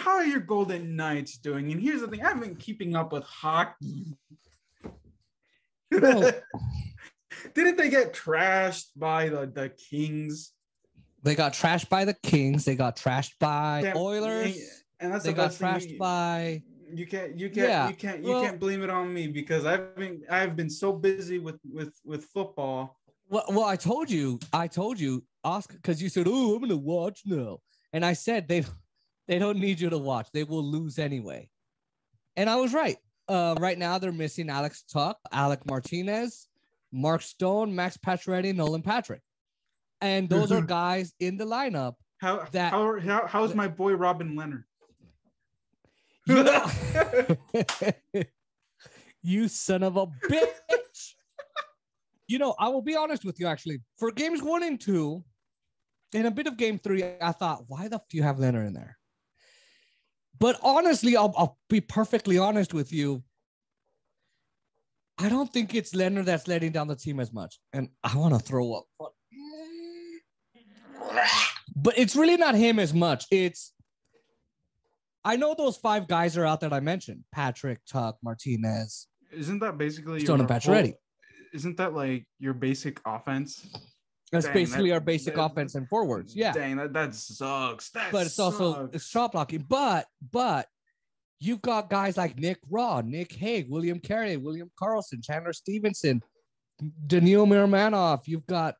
how are your Golden Knights doing? And here's the thing: I haven't been keeping up with hockey. Well, Didn't they get trashed by the Kings? they got trashed by the Kings. They got trashed by Damn, Oilers. and that's They the got best thing. trashed by. You Yeah. can't blame it on me because I've been so busy with football. Well, I told you, Oscar, because you said, "Oh, I'm gonna watch now," and I said they don't need you to watch. They will lose anyway, and I was right. Right now they're missing Alex Tuck, Alec Martinez, Mark Stone, Max Pacioretty, Nolan Patrick, and those are guys in the lineup. How's my boy Robin Leonard? You know, you son of a bitch. You know, I will be honest with you, actually. For games 1 and 2, and a bit of game 3, I thought, why the f do you have Leonard in there? But honestly, I'll be perfectly honest with you. I don't think it's Leonard that's letting down the team as much. And I want to throw up. But it's really not him as much. I know those 5 guys are out that I mentioned. Patrick, Tuck, Martinez. Isn't that basically Stone and Pacioretty? Isn't that like your basic offense? That's basically our basic offense and forwards. Yeah. Dang, that sucks. But it's also shot blocking. But you've got guys like Nick Raw, Nick Hague, William Carey, William Karlsson, Chandler Stevenson, Daniil Miromanov. You've got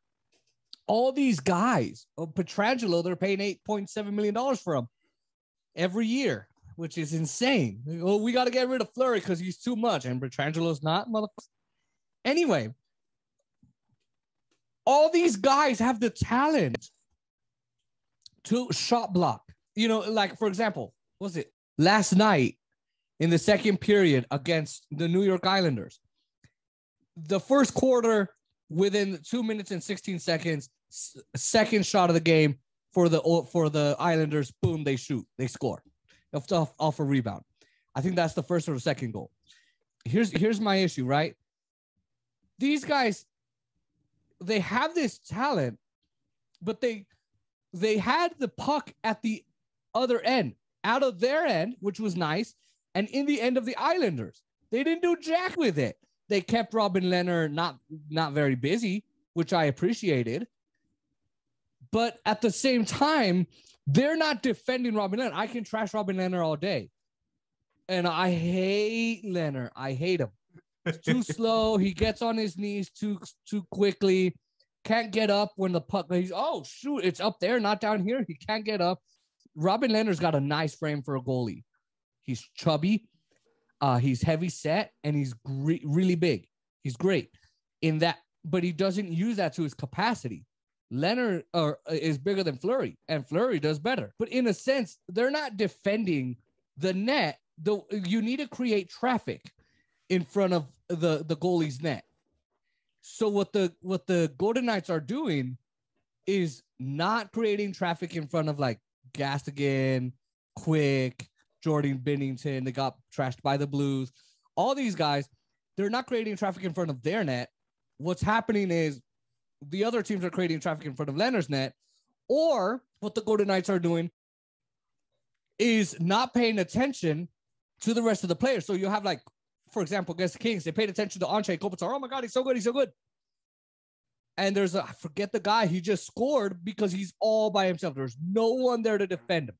all these guys. Pietrangelo, they're paying $8.7 million for him every year, which is insane. Oh, we got to get rid of Fleury because he's too much. And Pietrangelo's not, motherfucker. Anyway, all these guys have the talent to shot block. You know, like, for example, was it last night in the second period against the New York Islanders? The first quarter, within 2 minutes and 16 seconds, second shot of the game for the Islanders, boom, they shoot, they score off a rebound. I think that's the first or the second goal. Here's my issue, right? These guys, they have this talent, but they had the puck at the other end, out of their end, which was nice, and in the end of the Islanders. They didn't do jack with it. They kept Robin Leonard not very busy, which I appreciated. But at the same time, they're not defending Robin Leonard. I can trash Robin Leonard all day. And I hate Leonard. I hate him. He's too slow. He gets on his knees too quickly. Can't get up when the puck. Oh, shoot. It's up there, not down here. He can't get up. Robin Leonard's got a nice frame for a goalie. He's chubby. He's heavy set, and he's really big. He's great in that, but he doesn't use that to his capacity. Leonard is bigger than Fleury, and Fleury does better. But in a sense, they're not defending the net. You need to create traffic in front of the goalie's net. So what the Golden Knights are doing is not creating traffic in front of like Gastigan, Quick, Jordan Binnington. They got trashed by the Blues. All these guys, they're not creating traffic in front of their net. What's happening is the other teams are creating traffic in front of Leonard's net, or what the Golden Knights are doing is not paying attention to the rest of the players. So you have, like, for example, against the Kings, they paid attention to Andrei Kopitar. Oh my God, he's so good. He's so good. And I forget the guy. He just scored because he's all by himself. There's no one there to defend him.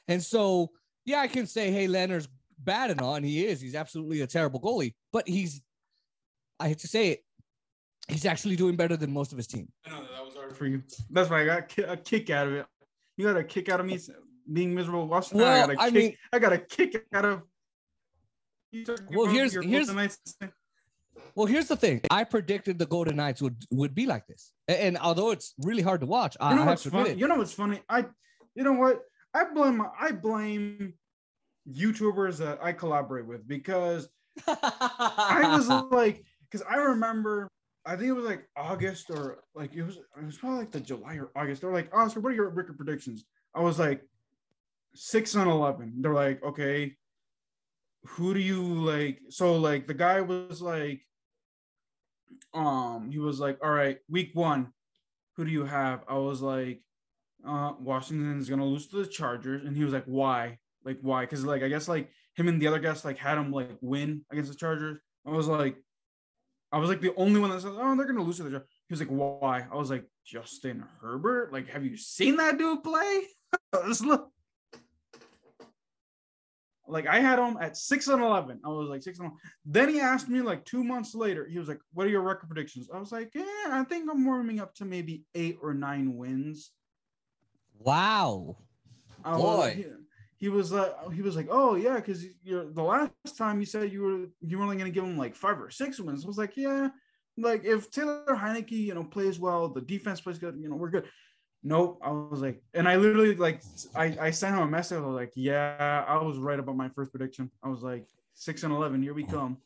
And so, yeah, I can say, hey, Leonard's bad and all, and he is. He's absolutely a terrible goalie. But I hate to say it, he's actually doing better than most of his team. I know that was hard for you. That's why I got a kick out of it. You got a kick out of me being miserable. Well, I got a kick out of. Well, here's the thing. I predicted the Golden Knights would be like this, and although it's really hard to watch, I have to admit it. You know what's funny? You know what? I blame YouTubers that I collaborate with because I was like, because I remember. I think it was like August or like it was probably like the July or August. They're like, Oscar, what are your record predictions? I was like 6-11. They're like, okay, who do you like? So like the guy was like, he was like, all right, week 1, who do you have? I was like, Washington is gonna lose to the Chargers, and he was like, "Why? Like why?" Because like I guess like him and the other guys like had him like win against the Chargers. I was like the only one that said, "Oh, they're gonna lose to the Chargers." He was like, "Why?" I was like, "Justin Herbert. Like, have you seen that dude play?" Like I had him at 6-11. I was like 6-11. Then he asked me like 2 months later. He was like, "What are your record predictions?" I was like, "Yeah, I think I'm warming up to maybe 8 or 9 wins." Wow, I was boy. he was like, "Oh yeah, because you're the last time you said you were only gonna give him like 5 or 6 wins." I was like, "Yeah, like if Taylor Heineke plays well, the defense plays good, we're good." Nope. I was like, and I literally like I sent him a message. I was like, "Yeah, I was right about my first prediction." I was like 6-11. Here we come.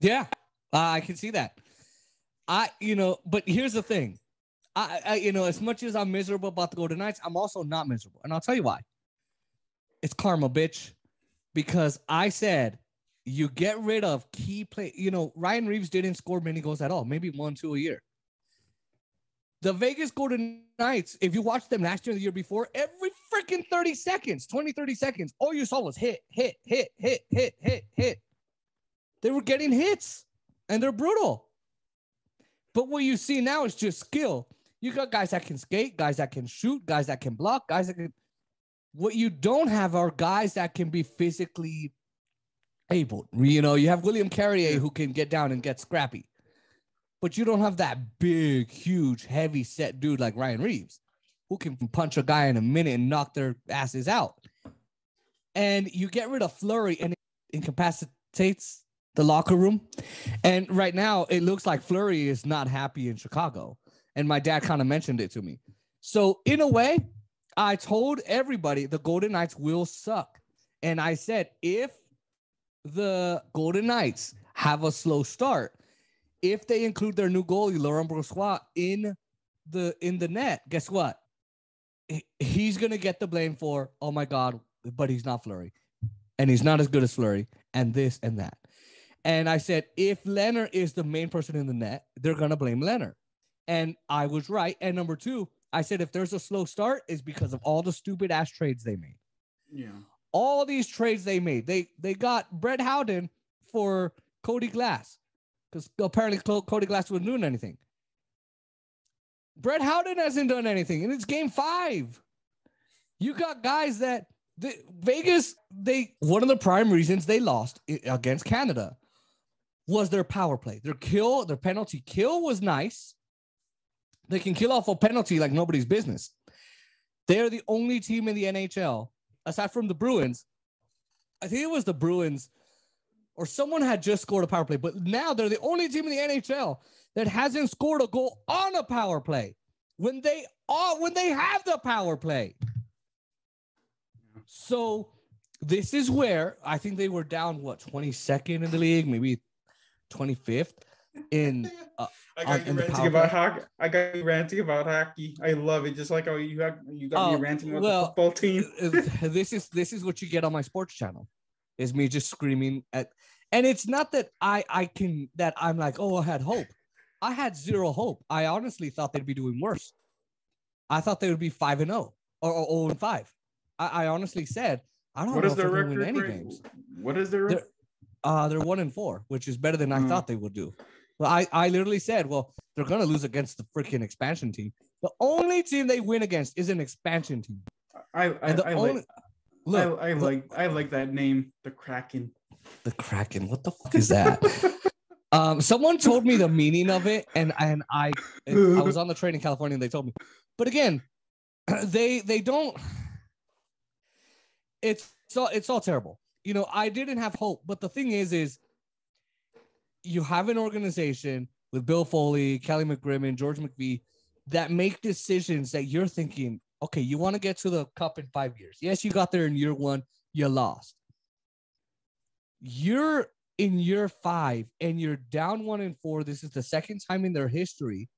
Yeah, I can see that. But here's the thing. As much as I'm miserable about the Golden Knights, I'm also not miserable, and I'll tell you why. It's karma, bitch. Because I said you get rid of key play. Ryan Reeves didn't score many goals at all, maybe 1, 2 a year. The Vegas Golden Knights, if you watched them last year or the year before, every freaking 30 seconds, 20, 30 seconds, all you saw was hit, hit, hit, hit, hit, hit, hit. They were getting hits, and they're brutal. But what you see now is just skill. You got guys that can skate, guys that can shoot, guys that can block, guys that can. What you don't have are guys that can be physically able. You have William Carrier who can get down and get scrappy. But you don't have that big, huge, heavy set dude like Ryan Reeves who can punch a guy in a minute and knock their asses out. And you get rid of Fleury and it incapacitates the locker room. And right now, it looks like Fleury is not happy in Chicago. And my dad kind of mentioned it to me. So in a way, I told everybody the Golden Knights will suck. And I said, if the Golden Knights have a slow start, if they include their new goalie, Laurent Brossoit, in the net, guess what? He's going to get the blame for, oh my God, but he's not Fleury. And he's not as good as Fleury, and this and that. And I said, if Leonard is the main person in the net, they're going to blame Leonard. And I was right. And number two, I said, if there's a slow start, it's because of all the stupid ass trades they made. Yeah. All these trades they made. They got Brett Howden for Cody Glass. Because apparently Cody Glass wasn't doing anything. Brett Howden hasn't done anything, and it's game 5. You got guys that Vegas, one of the prime reasons they lost against Canada was their power play. Their penalty kill was nice. They can kill off a penalty like nobody's business. They're the only team in the NHL, aside from the Bruins. I think it was the Bruins, or someone had just scored a power play, but now they're the only team in the NHL that hasn't scored a goal on a power play when they have the power play. So this is where I think they were down 22nd in the league, maybe 25th in. I got you ranting about hockey. I got you ranting about hockey. I love it. Just like how you got me ranting about the football team. This is what you get on my sports channel. Is me just screaming at, and it's not that I'm like, oh, I had hope. I had zero hope. I honestly thought they'd be doing worse. I thought they would be 5-0 or 0-5. I honestly said, I don't know if they're going to win any games. What is their record? They're 1-4, which is better than I thought they would do. Well, I literally said, well, they're going to lose against the freaking expansion team. The only team they win against is an expansion team. I like that name, the Kraken. The Kraken. What the fuck is that? Someone told me the meaning of it, and I was on the train in California, and they told me. But again, they don't. It's all terrible. I didn't have hope, but the thing is you have an organization with Bill Foley, Kelly McGrimmon, George McVie that make decisions that you're thinking, okay, you want to get to the cup in 5 years. Yes, you got there in year 1, you lost. You're in year 5 and you're down 1-4. This is the second time in their history.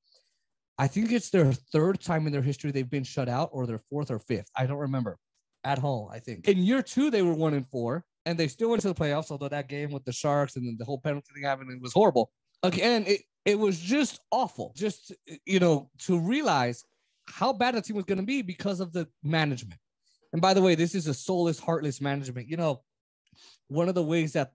I think it's their 3rd time in their history they've been shut out, or their 4th or 5th. I don't remember. At home, I think. In year 2, they were 1-4, and they still went to the playoffs, although that game with the Sharks and then the whole penalty thing happened, it was horrible. Again, it was just awful. Just, to realize how bad the team was going to be because of the management. And by the way, this is a soulless, heartless management. You know, one of the ways that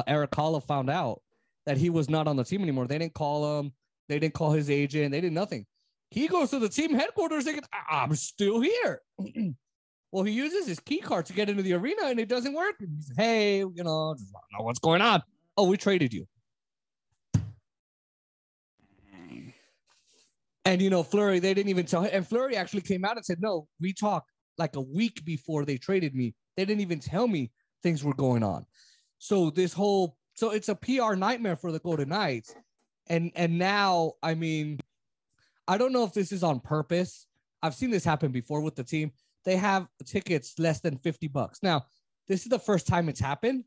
Eric Kalla found out that he was not on the team anymore, they didn't call him. They didn't call his agent. They did nothing. He goes to the team headquarters thinking, I'm still here. Well, he uses his key card to get into the arena and it doesn't work. And he said, hey, you know, just don't know what's going on. Oh, we traded you. And, you know, Fleury, they didn't even tell him. And Fleury actually came out and said, no, we talked like a week before they traded me. They didn't even tell me things were going on. So it's a PR nightmare for the Golden Knights. And now, I mean, I don't know if this is on purpose. I've seen this happen before with the team. They have tickets less than $50. Now, this is the first time it's happened,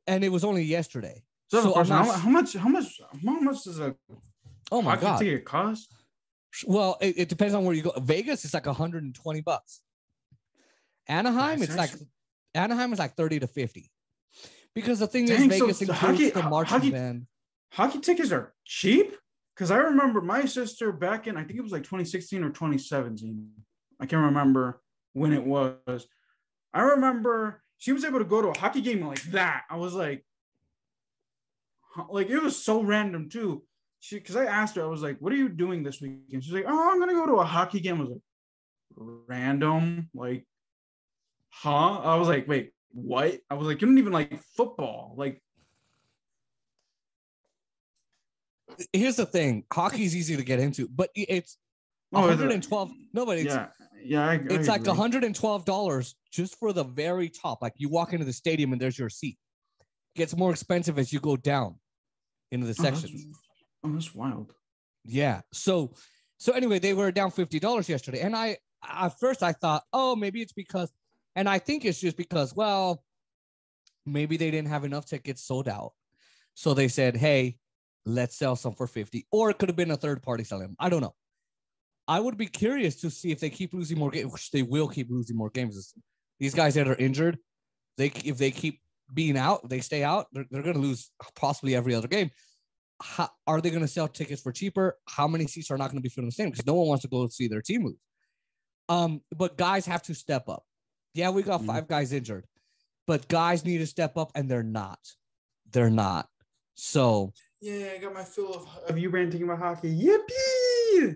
and it was only yesterday. So how much does a hockey ticket cost? Well, it depends on where you go. Vegas is like $120. Anaheim, Anaheim is like 30 to 50. Because the thing is, Vegas includes the marching band. Hockey tickets are cheap? Because I remember my sister back in, I think it was like 2016 or 2017. I can't remember when it was. I remember she was able to go to a hockey game like that. I was like it was so random too. Because I asked her, I was like, what are you doing this weekend? She's like, oh, I'm going to go to a hockey game. I was like, random? Like, huh? I was like, wait, what? I was like, you don't even like football. Like, here's the thing. Hockey's easy to get into, but it's 112. No, but it's it's like $112 just for the very top. Like you walk into the stadium and there's your seat. It gets more expensive as you go down into the sections. That's wild. Yeah. So anyway, they were down $50 yesterday. And at first I thought, oh, maybe it's because, and I think it's just because, well, maybe they didn't have enough tickets sold out. So they said, hey, let's sell some for 50, or it could have been a third party selling them. I don't know. I would be curious to see if they keep losing more games, which they will keep losing more games. These guys that are injured, if they keep being out, they stay out, they're going to lose possibly every other game. How, are they going to sell tickets for cheaper? How many seats are not going to be filled in the stadium? Because no one wants to go see their team lose. But guys have to step up. Yeah, we got 5 guys injured, but guys need to step up, and they're not. They're not. So yeah, I got my fill of you ranting about hockey. Yippee!